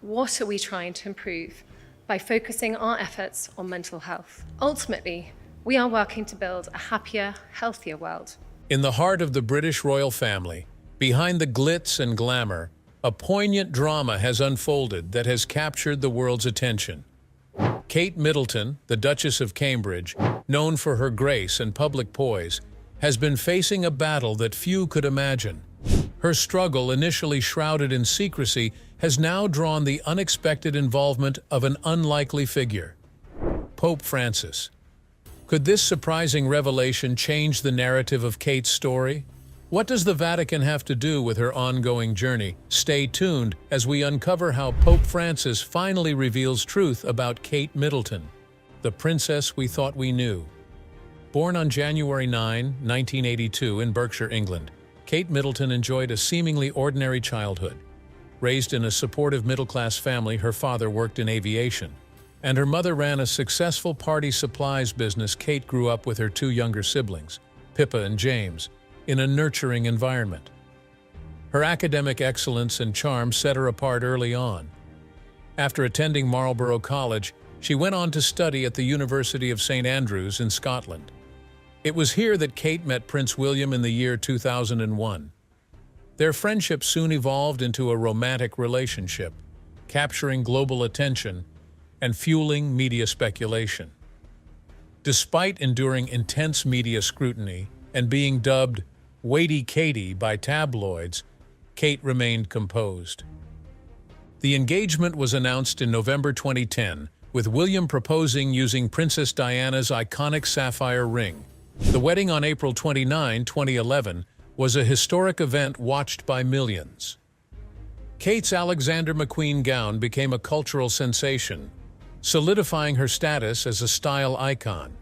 what are we trying to improve by focusing our efforts on mental health? Ultimately, we are working to build a happier, healthier world. In the heart of the British royal family, behind the glitz and glamour, a poignant drama has unfolded that has captured the world's attention. Kate Middleton, the Duchess of Cambridge, known for her grace and public poise, has been facing a battle that few could imagine. Her struggle, initially shrouded in secrecy, has now drawn the unexpected involvement of an unlikely figure: Pope Francis. Could this surprising revelation change the narrative of Kate's story? What does the Vatican have to do with her ongoing journey? Stay tuned as we uncover how Pope Francis finally reveals truth about Kate Middleton, the princess we thought we knew. Born on January 9, 1982 in Berkshire, England, Kate Middleton enjoyed a seemingly ordinary childhood. Raised in a supportive middle-class family, her father worked in aviation, and her mother ran a successful party supplies business. Kate grew up with her two younger siblings, Pippa and James, in a nurturing environment. Her academic excellence and charm set her apart early on. After attending Marlborough College, she went on to study at the University of St Andrews in Scotland. It was here that Kate met Prince William in the year 2001. Their friendship soon evolved into a romantic relationship, capturing global attention and fueling media speculation. Despite enduring intense media scrutiny and being dubbed "Weighty Katie" by tabloids, Kate remained composed. The engagement was announced in November 2010, with William proposing using Princess Diana's iconic sapphire ring. The wedding on April 29, 2011, was a historic event watched by millions. Kate's Alexander McQueen gown became a cultural sensation, solidifying her status as a style icon.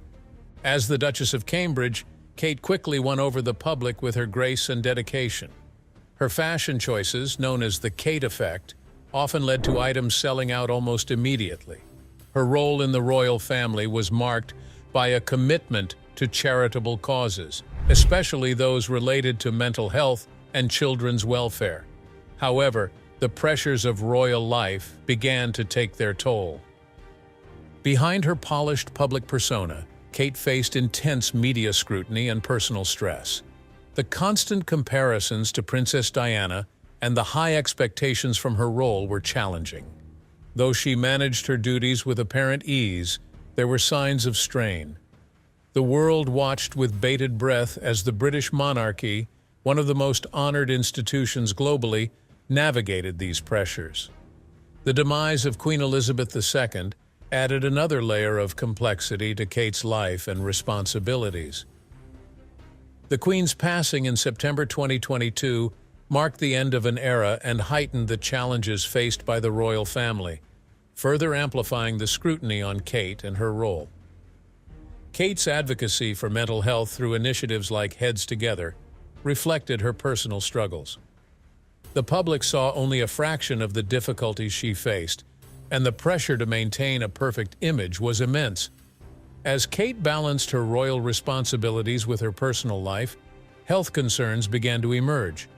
As the Duchess of Cambridge, Kate quickly won over the public with her grace and dedication. Her fashion choices, known as the Kate effect, often led to items selling out almost immediately. Her role in the royal family was marked by a commitment to charitable causes, especially those related to mental health and children's welfare. However, the pressures of royal life began to take their toll. Behind her polished public persona, Kate faced intense media scrutiny and personal stress. The constant comparisons to Princess Diana and the high expectations from her role were challenging. Though she managed her duties with apparent ease, there were signs of strain. The world watched with bated breath as the British monarchy, one of the most honored institutions globally, navigated these pressures. The demise of Queen Elizabeth II added another layer of complexity to Kate's life and responsibilities. The Queen's passing in September 2022 marked the end of an era and heightened the challenges faced by the royal family, further amplifying the scrutiny on Kate and her role. Kate's advocacy for mental health through initiatives like Heads Together reflected her personal struggles. The public saw only a fraction of the difficulties she faced, and the pressure to maintain a perfect image was immense. As Kate balanced her royal responsibilities with her personal life, health concerns began to emerge.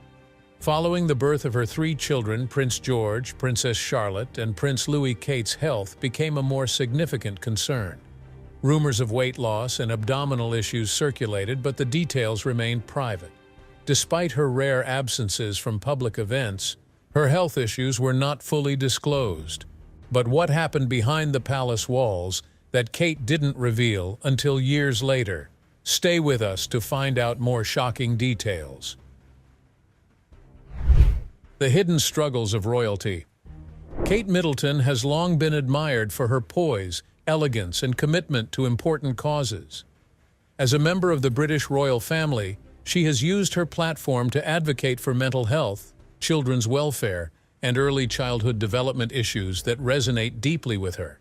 Following the birth of her three children, Prince George, Princess Charlotte, and Prince Louis, Kate's health became a more significant concern. Rumors of weight loss and abdominal issues circulated, but the details remained private. Despite her rare absences from public events, her health issues were not fully disclosed. But what happened behind the palace walls that Kate didn't reveal until years later? Stay with us to find out more shocking details. The hidden struggles of royalty. Kate Middleton has long been admired for her poise, elegance, and commitment to important causes. As a member of the British royal family, she has used her platform to advocate for mental health, children's welfare, and early childhood development issues that resonate deeply with her.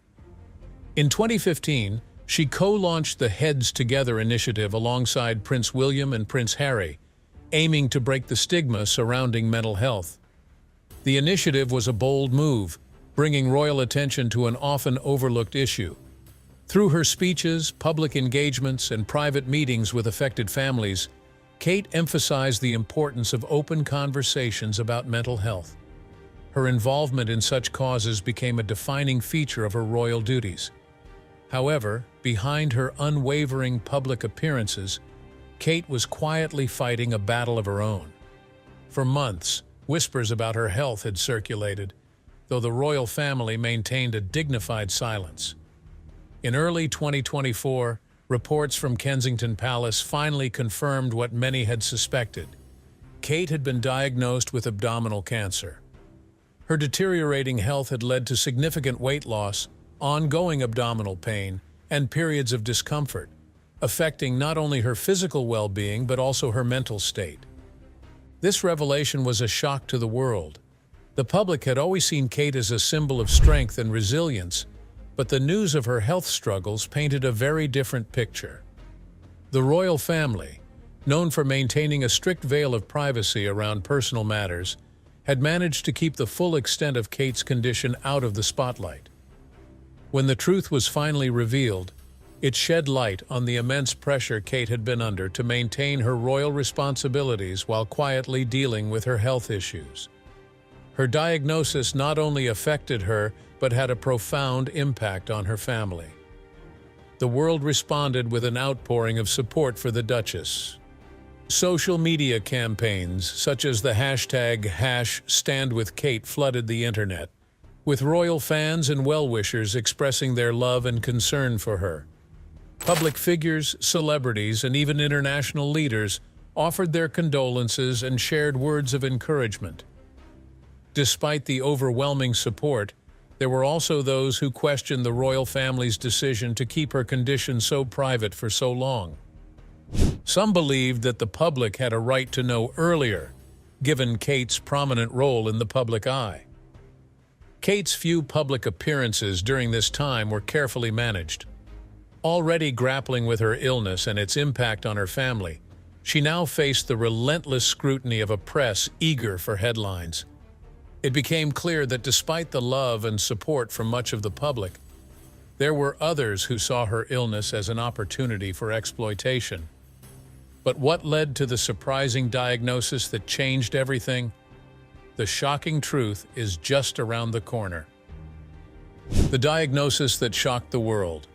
In 2015, she co-launched the Heads Together initiative alongside Prince William and Prince Harry, aiming to break the stigma surrounding mental health. The initiative was a bold move, bringing royal attention to an often overlooked issue. Through her speeches, public engagements, and private meetings with affected families, Kate emphasized the importance of open conversations about mental health. Her involvement in such causes became a defining feature of her royal duties. However, behind her unwavering public appearances, Kate was quietly fighting a battle of her own. For months, whispers about her health had circulated, though the royal family maintained a dignified silence. In early 2024, reports from Kensington Palace finally confirmed what many had suspected. Kate had been diagnosed with abdominal cancer. Her deteriorating health had led to significant weight loss, ongoing abdominal pain, and periods of discomfort, affecting not only her physical well-being but also her mental state. This revelation was a shock to the world. The public had always seen Kate as a symbol of strength and resilience, but the news of her health struggles painted a very different picture. The royal family, known for maintaining a strict veil of privacy around personal matters, had managed to keep the full extent of Kate's condition out of the spotlight. When the truth was finally revealed, it shed light on the immense pressure Kate had been under to maintain her royal responsibilities while quietly dealing with her health issues. Her diagnosis not only affected her, but had a profound impact on her family. The world responded with an outpouring of support for the Duchess. Social media campaigns, such as the hashtag #StandWithKate, flooded the internet, with royal fans and well-wishers expressing their love and concern for her. Public figures, celebrities, and even international leaders offered their condolences and shared words of encouragement. Despite the overwhelming support, there were also those who questioned the royal family's decision to keep her condition so private for so long. Some believed that the public had a right to know earlier, given Kate's prominent role in the public eye. Kate's few public appearances during this time were carefully managed. Already grappling with her illness and its impact on her family, she now faced the relentless scrutiny of a press eager for headlines. It became clear that despite the love and support from much of the public, there were others who saw her illness as an opportunity for exploitation. But what led to the surprising diagnosis that changed everything? The shocking truth is just around the corner. The diagnosis that shocked the world.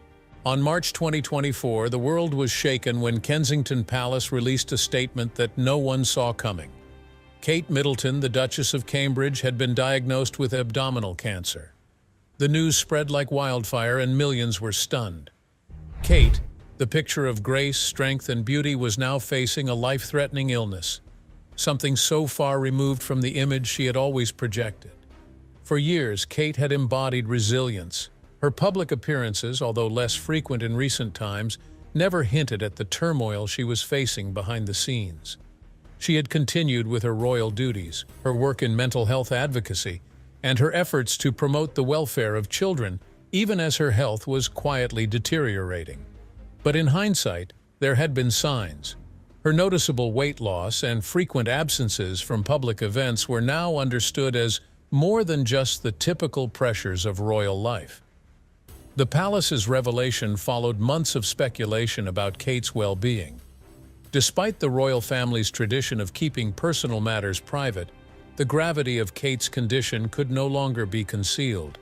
On March 2024, the world was shaken when Kensington Palace released a statement that no one saw coming. Kate Middleton, the Duchess of Cambridge, had been diagnosed with abdominal cancer. The news spread like wildfire and millions were stunned. Kate, the picture of grace, strength, and beauty, was now facing a life-threatening illness, something so far removed from the image she had always projected. For years, Kate had embodied resilience. Her public appearances, although less frequent in recent times, never hinted at the turmoil she was facing behind the scenes. She had continued with her royal duties, her work in mental health advocacy, and her efforts to promote the welfare of children, even as her health was quietly deteriorating. But in hindsight, there had been signs. Her noticeable weight loss and frequent absences from public events were now understood as more than just the typical pressures of royal life. The palace's revelation followed months of speculation about Kate's well-being. Despite the royal family's tradition of keeping personal matters private, the gravity of Kate's condition could no longer be concealed.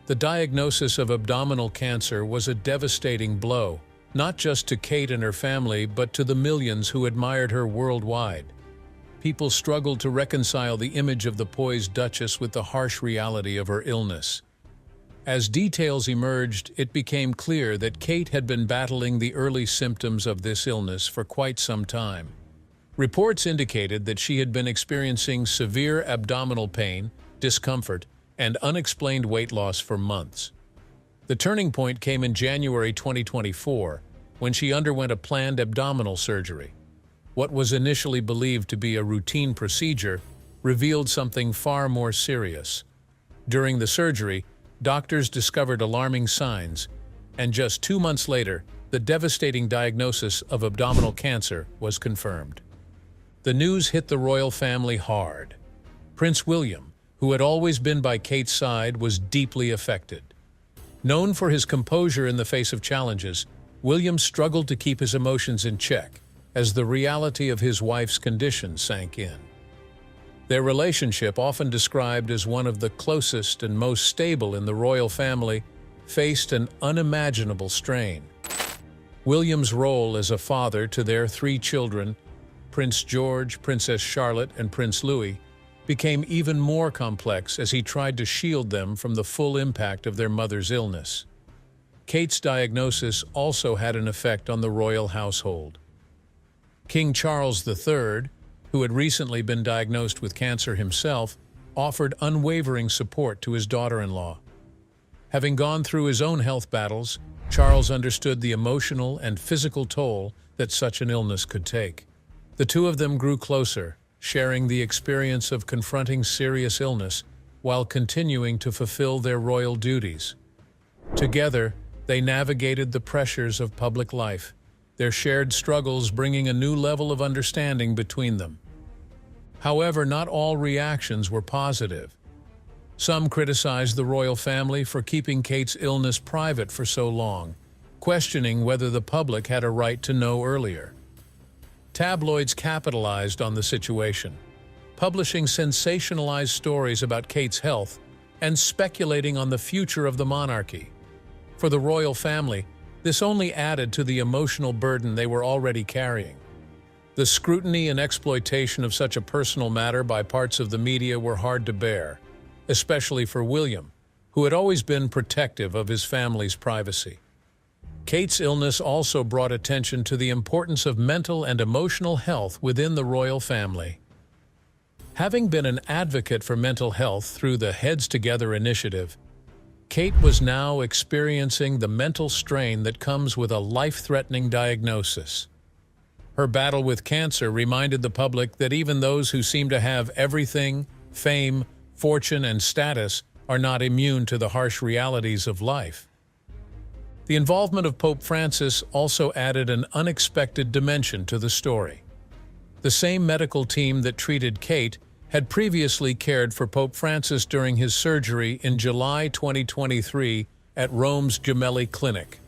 The diagnosis of abdominal cancer was a devastating blow, not just to Kate and her family, but to the millions who admired her worldwide. People struggled to reconcile the image of the poised Duchess with the harsh reality of her illness. As details emerged, it became clear that Kate had been battling the early symptoms of this illness for quite some time. Reports indicated that she had been experiencing severe abdominal pain, discomfort, and unexplained weight loss for months. The turning point came in January 2024, when she underwent a planned abdominal surgery. What was initially believed to be a routine procedure revealed something far more serious. During the surgery, doctors discovered alarming signs, and just 2 months later, the devastating diagnosis of abdominal cancer was confirmed. The news hit the royal family hard. Prince William, who had always been by Kate's side, was deeply affected. Known for his composure in the face of challenges, William struggled to keep his emotions in check as the reality of his wife's condition sank in. Their relationship, often described as one of the closest and most stable in the royal family, faced an unimaginable strain. William's role as a father to their three children, Prince George, Princess Charlotte, and Prince Louis, became even more complex as he tried to shield them from the full impact of their mother's illness. Kate's diagnosis also had an effect on the royal household. King Charles III, who had recently been diagnosed with cancer himself, offered unwavering support to his daughter-in-law. Having gone through his own health battles, Charles understood the emotional and physical toll that such an illness could take. The two of them grew closer, sharing the experience of confronting serious illness while continuing to fulfill their royal duties. Together, they navigated the pressures of public life, their shared struggles bringing a new level of understanding between them. However, not all reactions were positive. Some criticized the royal family for keeping Kate's illness private for so long, questioning whether the public had a right to know earlier. Tabloids capitalized on the situation, publishing sensationalized stories about Kate's health and speculating on the future of the monarchy. For the royal family, this only added to the emotional burden they were already carrying. The scrutiny and exploitation of such a personal matter by parts of the media were hard to bear, especially for William, who had always been protective of his family's privacy. Kate's illness also brought attention to the importance of mental and emotional health within the royal family. Having been an advocate for mental health through the Heads Together initiative, Kate was now experiencing the mental strain that comes with a life-threatening diagnosis. Her battle with cancer reminded the public that even those who seem to have everything, fame, fortune, and status, are not immune to the harsh realities of life. The involvement of Pope Francis also added an unexpected dimension to the story. The same medical team that treated Kate had previously cared for Pope Francis during his surgery in July 2023 at Rome's Gemelli Clinic.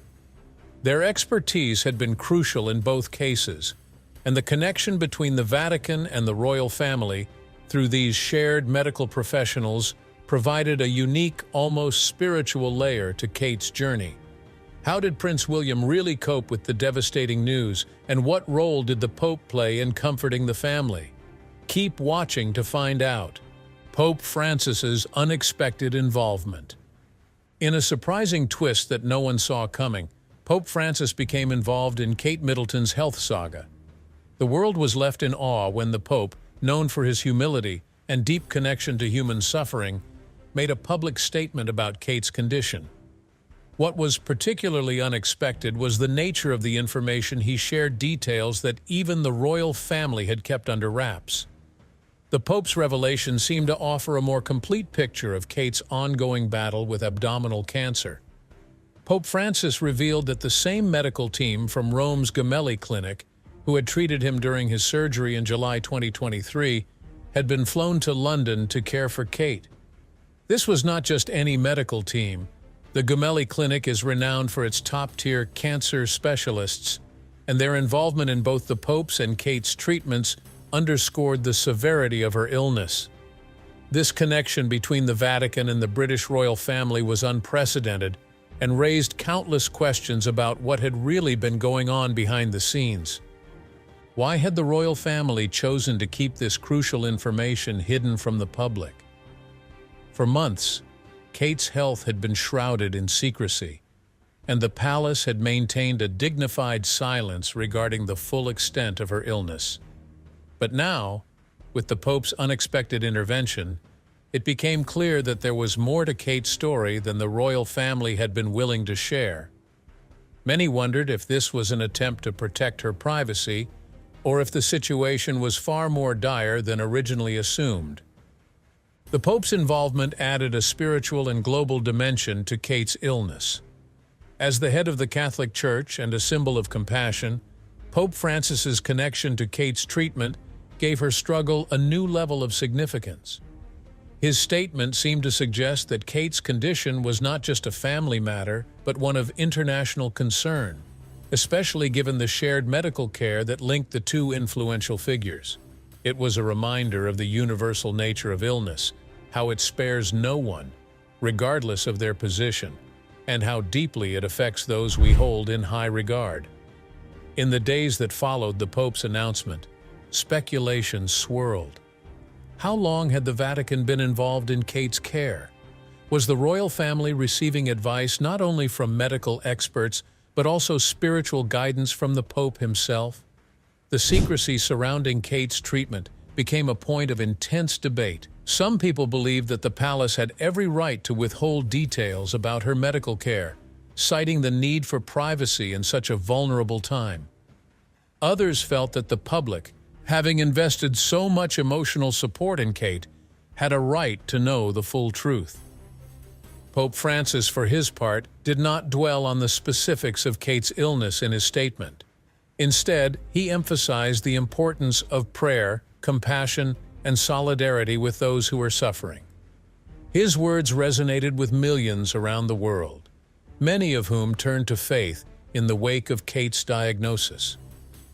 Their expertise had been crucial in both cases, and the connection between the Vatican and the royal family through these shared medical professionals provided a unique, almost spiritual layer to Kate's journey. How did Prince William really cope with the devastating news, and what role did the Pope play in comforting the family? Keep watching to find out. Pope Francis's unexpected involvement. In a surprising twist that no one saw coming, Pope Francis became involved in Kate Middleton's health saga. The world was left in awe when the Pope, known for his humility and deep connection to human suffering, made a public statement about Kate's condition. What was particularly unexpected was the nature of the information. He shared details that even the royal family had kept under wraps. The Pope's revelation seemed to offer a more complete picture of Kate's ongoing battle with abdominal cancer. Pope Francis revealed that the same medical team from Rome's Gemelli Clinic, who had treated him during his surgery in July 2023, had been flown to London to care for Kate. This was not just any medical team. The Gemelli Clinic is renowned for its top-tier cancer specialists, and their involvement in both the Pope's and Kate's treatments underscored the severity of her illness. This connection between the Vatican and the British royal family was unprecedented and raised countless questions about what had really been going on behind the scenes. Why had the royal family chosen to keep this crucial information hidden from the public? For months, Kate's health had been shrouded in secrecy, and the palace had maintained a dignified silence regarding the full extent of her illness. But now, with the Pope's unexpected intervention, it became clear that there was more to Kate's story than the royal family had been willing to share. Many wondered if this was an attempt to protect her privacy, or if the situation was far more dire than originally assumed. The Pope's involvement added a spiritual and global dimension to Kate's illness. As the head of the Catholic Church and a symbol of compassion, Pope Francis's connection to Kate's treatment gave her struggle a new level of significance. His statement seemed to suggest that Kate's condition was not just a family matter, but one of international concern, especially given the shared medical care that linked the two influential figures. It was a reminder of the universal nature of illness, how it spares no one, regardless of their position, and how deeply it affects those we hold in high regard. In the days that followed the Pope's announcement, speculation swirled. How long had the Vatican been involved in Kate's care? Was the royal family receiving advice not only from medical experts, but also spiritual guidance from the Pope himself? The secrecy surrounding Kate's treatment became a point of intense debate. Some people believed that the palace had every right to withhold details about her medical care, citing the need for privacy in such a vulnerable time. Others felt that the public, having invested so much emotional support in Kate, had a right to know the full truth. Pope Francis, for his part, did not dwell on the specifics of Kate's illness in his statement. Instead, he emphasized the importance of prayer, compassion, and solidarity with those who are suffering. His words resonated with millions around the world, many of whom turned to faith in the wake of Kate's diagnosis.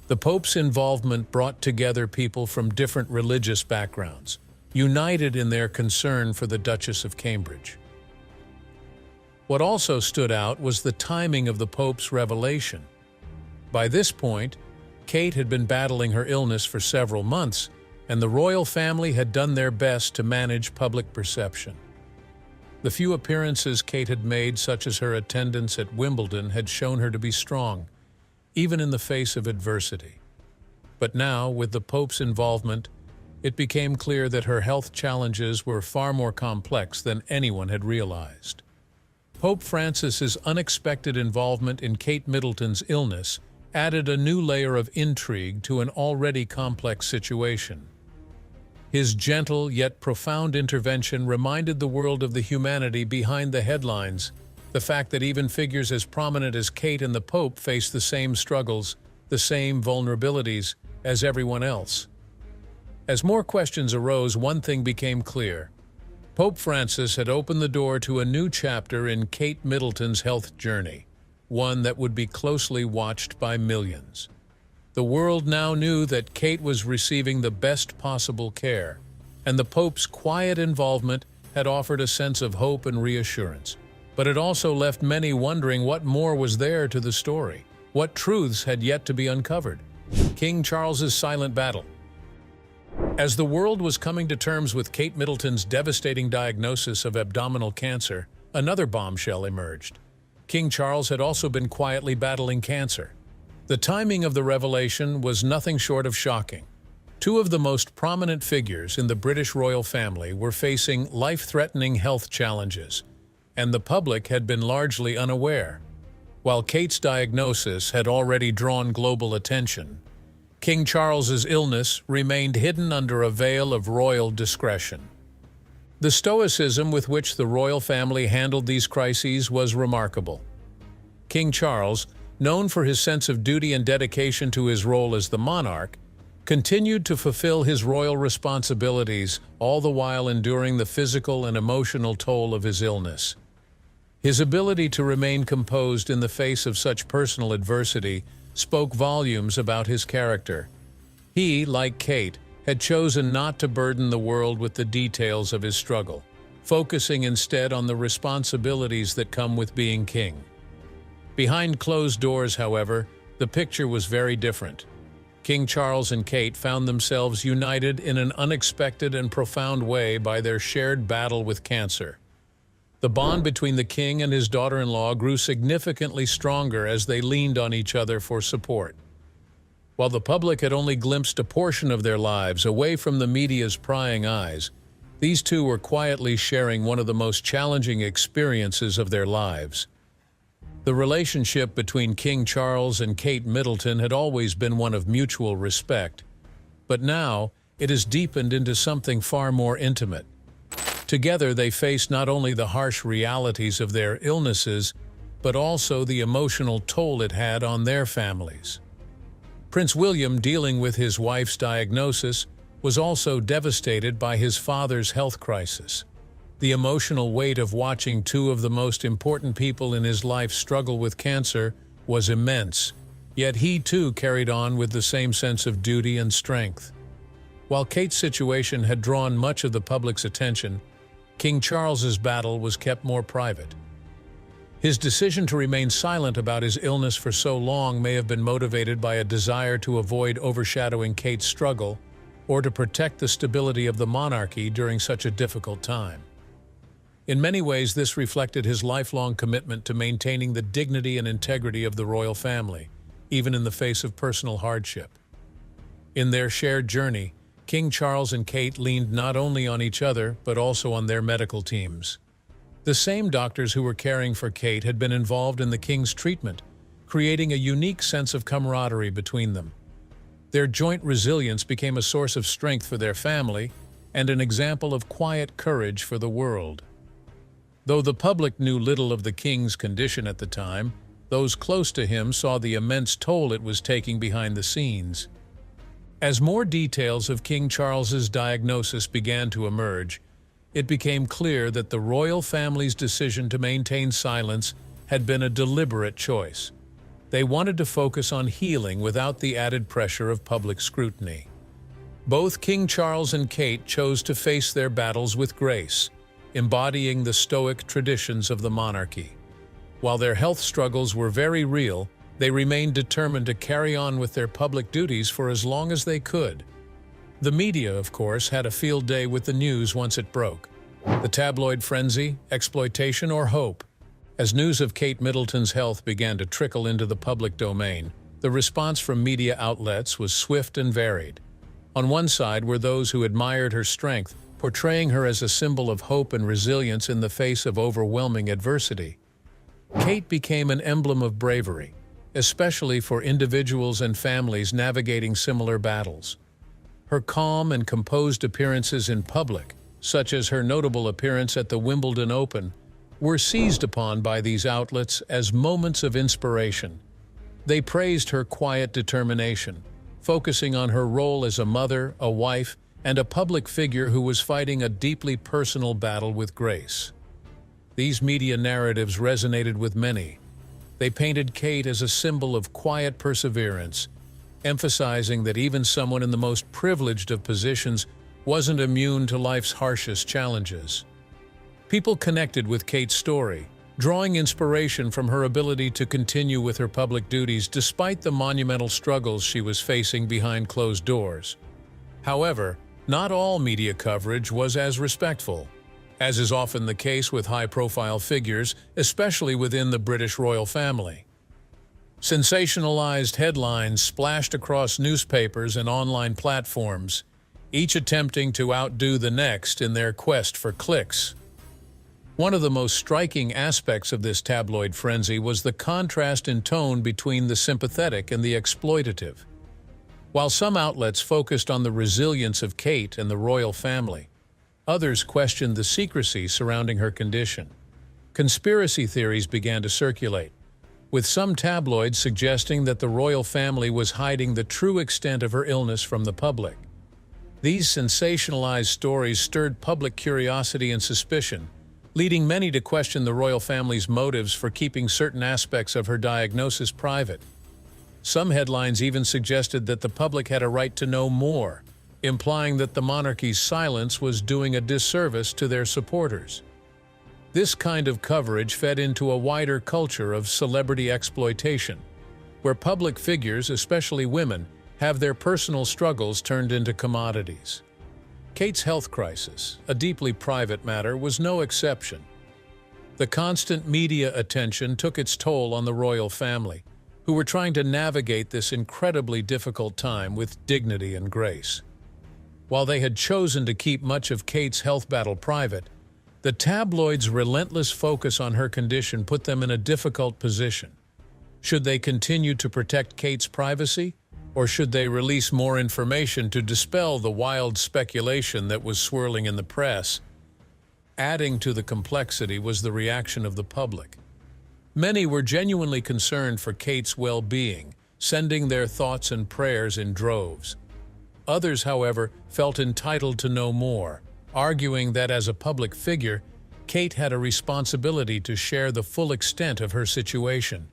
The Pope's involvement brought together people from different religious backgrounds, united in their concern for the Duchess of Cambridge. What also stood out was the timing of the Pope's revelation. By this point, Kate had been battling her illness for several months, and the royal family had done their best to manage public perception. The few appearances Kate had made, such as her attendance at Wimbledon, had shown her to be strong, even in the face of adversity. But now, with the Pope's involvement, it became clear that her health challenges were far more complex than anyone had realized. Pope Francis's unexpected involvement in Kate Middleton's illness added a new layer of intrigue to an already complex situation. His gentle yet profound intervention reminded the world of the humanity behind the headlines, the fact that even figures as prominent as Kate and the Pope faced the same struggles, the same vulnerabilities as everyone else. As more questions arose, one thing became clear. Pope Francis had opened the door to a new chapter in Kate Middleton's health journey, one that would be closely watched by millions. The world now knew that Kate was receiving the best possible care, and the Pope's quiet involvement had offered a sense of hope and reassurance. But it also left many wondering what more was there to the story, what truths had yet to be uncovered. King Charles's silent battle. As the world was coming to terms with Kate Middleton's devastating diagnosis of abdominal cancer, another bombshell emerged. King Charles had also been quietly battling cancer. The timing of the revelation was nothing short of shocking. Two of the most prominent figures in the British royal family were facing life-threatening health challenges, and the public had been largely unaware. While Kate's diagnosis had already drawn global attention, King Charles's illness remained hidden under a veil of royal discretion. The stoicism with which the royal family handled these crises was remarkable. King Charles, known for his sense of duty and dedication to his role as the monarch, continued to fulfill his royal responsibilities, all the while enduring the physical and emotional toll of his illness. His ability to remain composed in the face of such personal adversity spoke volumes about his character. He, like Kate, had chosen not to burden the world with the details of his struggle, focusing instead on the responsibilities that come with being king. Behind closed doors, however, the picture was very different. King Charles and Kate found themselves united in an unexpected and profound way by their shared battle with cancer. The bond between the king and his daughter-in-law grew significantly stronger as they leaned on each other for support. While the public had only glimpsed a portion of their lives away from the media's prying eyes, these two were quietly sharing one of the most challenging experiences of their lives. The relationship between King Charles and Kate Middleton had always been one of mutual respect, but now it has deepened into something far more intimate. Together, they faced not only the harsh realities of their illnesses, but also the emotional toll it had on their families. Prince William, dealing with his wife's diagnosis, was also devastated by his father's health crisis. The emotional weight of watching two of the most important people in his life struggle with cancer was immense, yet he too carried on with the same sense of duty and strength. While Kate's situation had drawn much of the public's attention, King Charles's battle was kept more private. His decision to remain silent about his illness for so long may have been motivated by a desire to avoid overshadowing Kate's struggle or to protect the stability of the monarchy during such a difficult time. In many ways, this reflected his lifelong commitment to maintaining the dignity and integrity of the royal family, even in the face of personal hardship. In their shared journey, King Charles and Kate leaned not only on each other, but also on their medical teams. The same doctors who were caring for Kate had been involved in the king's treatment, creating a unique sense of camaraderie between them. Their joint resilience became a source of strength for their family and an example of quiet courage for the world. Though the public knew little of the king's condition at the time, those close to him saw the immense toll it was taking behind the scenes. As more details of King Charles's diagnosis began to emerge, it became clear that the royal family's decision to maintain silence had been a deliberate choice. They wanted to focus on healing without the added pressure of public scrutiny. Both King Charles and Kate chose to face their battles with grace, embodying the stoic traditions of the monarchy. While their health struggles were very real, they remained determined to carry on with their public duties for as long as they could. The media, of course, had a field day with the news once it broke. The tabloid frenzy, exploitation, or hope. As news of Kate Middleton's health began to trickle into the public domain, the response from media outlets was swift and varied. On one side were those who admired her strength, portraying her as a symbol of hope and resilience in the face of overwhelming adversity. Kate became an emblem of bravery, especially for individuals and families navigating similar battles. Her calm and composed appearances in public, such as her notable appearance at the Wimbledon Open, were seized upon by these outlets as moments of inspiration. They praised her quiet determination, focusing on her role as a mother, a wife, and a public figure who was fighting a deeply personal battle with grace. These media narratives resonated with many. They painted Kate as a symbol of quiet perseverance, emphasizing that even someone in the most privileged of positions wasn't immune to life's harshest challenges. People connected with Kate's story, drawing inspiration from her ability to continue with her public duties despite the monumental struggles she was facing behind closed doors. However, not all media coverage was as respectful. As is often the case with high-profile figures, especially within the British royal family. Sensationalized headlines splashed across newspapers and online platforms, each attempting to outdo the next in their quest for clicks. One of the most striking aspects of this tabloid frenzy was the contrast in tone between the sympathetic and the exploitative. While some outlets focused on the resilience of Kate and the royal family, others questioned the secrecy surrounding her condition. Conspiracy theories began to circulate, with some tabloids suggesting that the royal family was hiding the true extent of her illness from the public. These sensationalized stories stirred public curiosity and suspicion, leading many to question the royal family's motives for keeping certain aspects of her diagnosis private. Some headlines even suggested that the public had a right to know more, implying that the monarchy's silence was doing a disservice to their supporters. This kind of coverage fed into a wider culture of celebrity exploitation, where public figures, especially women, have their personal struggles turned into commodities. Kate's health crisis, a deeply private matter, was no exception. The constant media attention took its toll on the royal family, who were trying to navigate this incredibly difficult time with dignity and grace. While they had chosen to keep much of Kate's health battle private, the tabloids' relentless focus on her condition put them in a difficult position. Should they continue to protect Kate's privacy, or should they release more information to dispel the wild speculation that was swirling in the press? Adding to the complexity was the reaction of the public. Many were genuinely concerned for Kate's well-being, sending their thoughts and prayers in droves. Others, however, felt entitled to know more, arguing that as a public figure, Kate had a responsibility to share the full extent of her situation.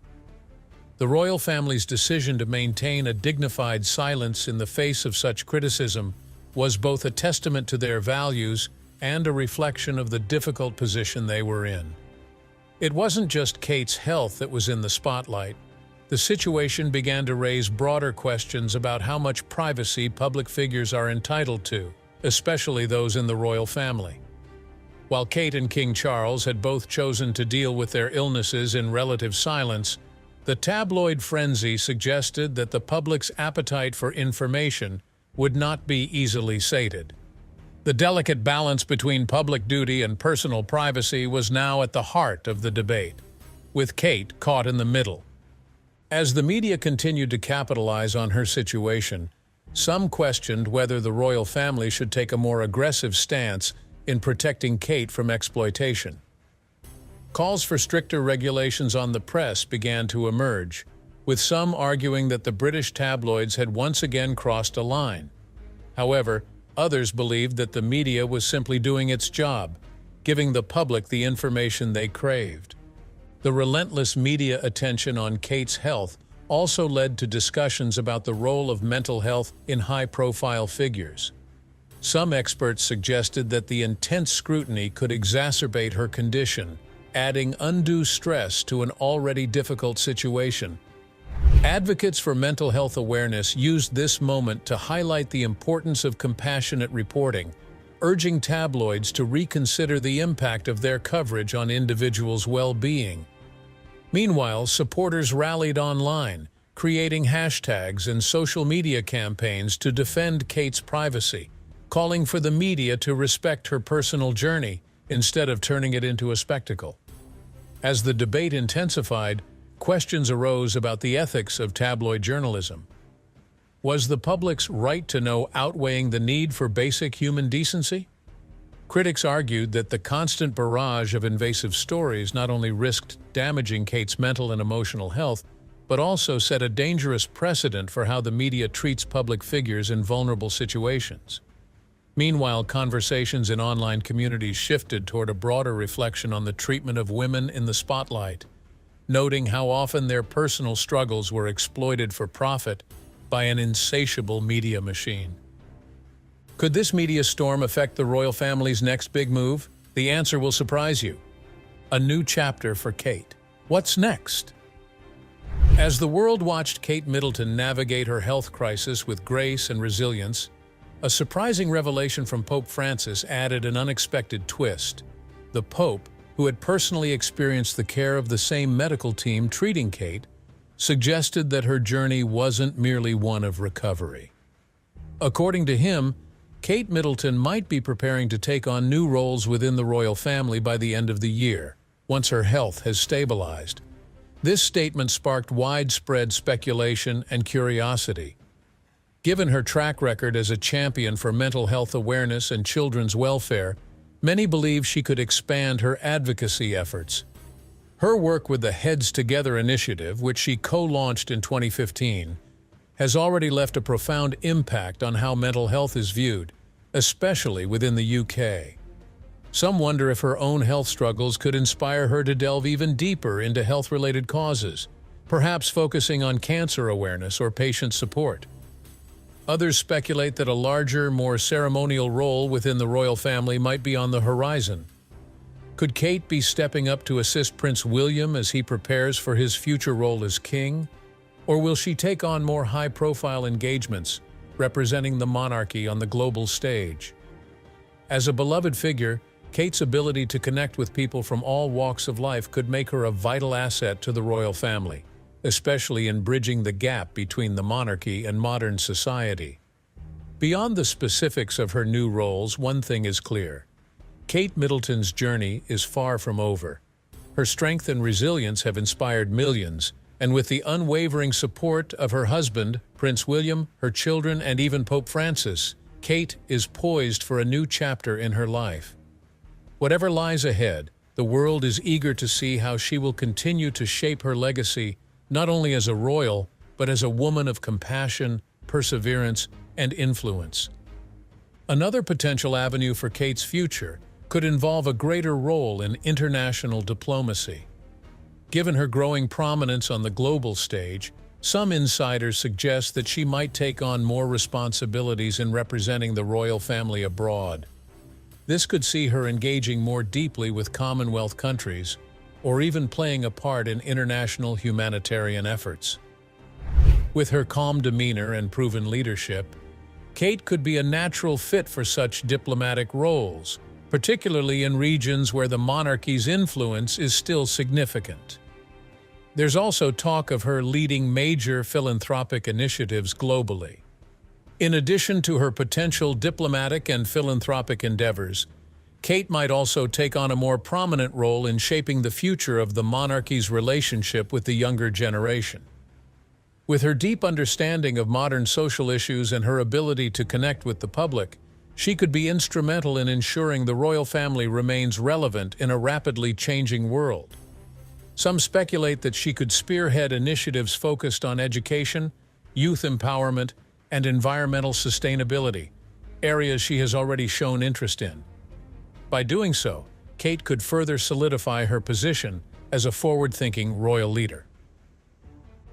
The royal family's decision to maintain a dignified silence in the face of such criticism was both a testament to their values and a reflection of the difficult position they were in. It wasn't just Kate's health that was in the spotlight. The situation began to raise broader questions about how much privacy public figures are entitled to, especially those in the royal family. While Kate and King Charles had both chosen to deal with their illnesses in relative silence, the tabloid frenzy suggested that the public's appetite for information would not be easily sated. The delicate balance between public duty and personal privacy was now at the heart of the debate, with Kate caught in the middle. As the media continued to capitalize on her situation, some questioned whether the royal family should take a more aggressive stance in protecting Kate from exploitation. Calls for stricter regulations on the press began to emerge, with some arguing that the British tabloids had once again crossed a line. However, others believed that the media was simply doing its job, giving the public the information they craved. The relentless media attention on Kate's health also led to discussions about the role of mental health in high-profile figures. Some experts suggested that the intense scrutiny could exacerbate her condition, adding undue stress to an already difficult situation. Advocates for mental health awareness used this moment to highlight the importance of compassionate reporting, urging tabloids to reconsider the impact of their coverage on individuals' well-being. Meanwhile, supporters rallied online, creating hashtags and social media campaigns to defend Kate's privacy, calling for the media to respect her personal journey instead of turning it into a spectacle. As the debate intensified, questions arose about the ethics of tabloid journalism. Was the public's right to know outweighing the need for basic human decency? Critics argued that the constant barrage of invasive stories not only risked damaging Kate's mental and emotional health, but also set a dangerous precedent for how the media treats public figures in vulnerable situations. Meanwhile, conversations in online communities shifted toward a broader reflection on the treatment of women in the spotlight, noting how often their personal struggles were exploited for profit by an insatiable media machine. Could this media storm affect the royal family's next big move? The answer will surprise you. A new chapter for Kate. What's next? As the world watched Kate Middleton navigate her health crisis with grace and resilience, a surprising revelation from Pope Francis added an unexpected twist. The Pope, who had personally experienced the care of the same medical team treating Kate, suggested that her journey wasn't merely one of recovery. According to him, Kate Middleton might be preparing to take on new roles within the royal family by the end of the year, once her health has stabilized. This statement sparked widespread speculation and curiosity. Given her track record as a champion for mental health awareness and children's welfare, many believe she could expand her advocacy efforts. Her work with the Heads Together initiative, which she co-launched in 2015, has already left a profound impact on how mental health is viewed, especially within the UK. Some wonder if her own health struggles could inspire her to delve even deeper into health-related causes, perhaps focusing on cancer awareness or patient support. Others speculate that a larger, more ceremonial role within the royal family might be on the horizon. Could Kate be stepping up to assist Prince William as he prepares for his future role as king? Or will she take on more high-profile engagements, representing the monarchy on the global stage? As a beloved figure, Kate's ability to connect with people from all walks of life could make her a vital asset to the royal family, especially in bridging the gap between the monarchy and modern society. Beyond the specifics of her new roles, one thing is clear. Kate Middleton's journey is far from over. Her strength and resilience have inspired millions, and with the unwavering support of her husband, Prince William, her children, and even Pope Francis, Kate is poised for a new chapter in her life. Whatever lies ahead, the world is eager to see how she will continue to shape her legacy, not only as a royal, but as a woman of compassion, perseverance, and influence. Another potential avenue for Kate's future could involve a greater role in international diplomacy. Given her growing prominence on the global stage, Some insiders suggest that she might take on more responsibilities in representing the royal family abroad. This could see her engaging more deeply with Commonwealth countries, or even playing a part in international humanitarian efforts. With her calm demeanor and proven leadership, Kate could be a natural fit for such diplomatic roles, particularly in regions where the monarchy's influence is still significant. There's also talk of her leading major philanthropic initiatives globally. In addition to her potential diplomatic and philanthropic endeavors, Kate might also take on a more prominent role in shaping the future of the monarchy's relationship with the younger generation. With her deep understanding of modern social issues and her ability to connect with the public, she could be instrumental in ensuring the royal family remains relevant in a rapidly changing world. Some speculate that she could spearhead initiatives focused on education, youth empowerment, and environmental sustainability, areas she has already shown interest in. By doing so, Kate could further solidify her position as a forward-thinking royal leader.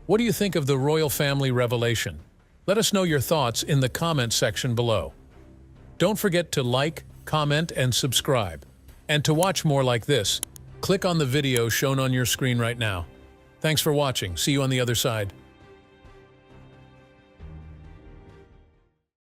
What do you think of the royal family revelation? Let us know your thoughts in the comment section below. Don't forget to like, comment, and subscribe. And to watch more like this, click on the video shown on your screen right now. Thanks for watching. See you on the other side.